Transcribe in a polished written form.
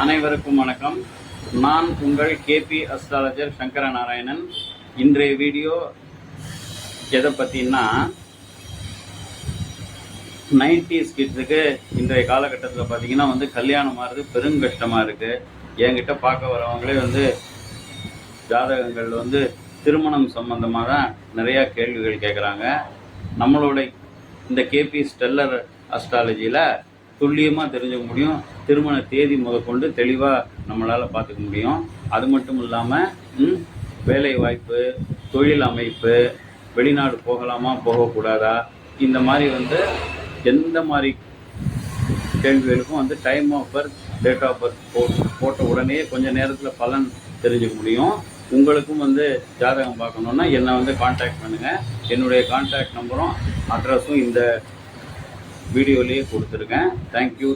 அனைவருக்கும் வணக்கம். நான் உங்கள் கேபி அஸ்ட்ராலஜர் சங்கர நாராயணன். இன்றைய வீடியோ எதை பற்றினா 90s கிட்ஸுக்கு இன்றைய காலகட்டத்தில் பார்த்தீங்கன்னா கல்யாணம் ஆகிறது பெருங்கஷ்டமாக இருக்குது. என்கிட்ட பார்க்க வரவங்களே ஜாதகங்கள் திருமணம் சம்பந்தமாக தான் நிறையா கேள்விகள் கேட்குறாங்க. நம்மளோட இந்த கேபி ஸ்டெல்லர் அஸ்ட்ராலஜியில் துல்லியமாக தெரிஞ்சுக்க முடியும். திருமண தேதி முதற்கொண்டு தெளிவாக நம்மளால் பார்த்துக்க முடியும். அது மட்டும் இல்லாமல் வேலை வாய்ப்பு, தொழில் அமைப்பு, வெளிநாடு போகலாமா போகக்கூடாதா, இந்த மாதிரி எந்த மாதிரி கேள்விகளுக்கும் time of birth, date of birth போட்ட உடனே கொஞ்சம் நேரத்தில் பலன் தெரிஞ்சுக்க முடியும். உங்களுக்கும் ஜாதகம் பார்க்கணுன்னா என்னை காண்டாக்ட் பண்ணுங்கள். என்னுடைய காண்டாக்ட் நம்பரும் அட்ரஸும் இந்த வீடியோலேயே கொடுத்துருக்கேன். தேங்க்யூ.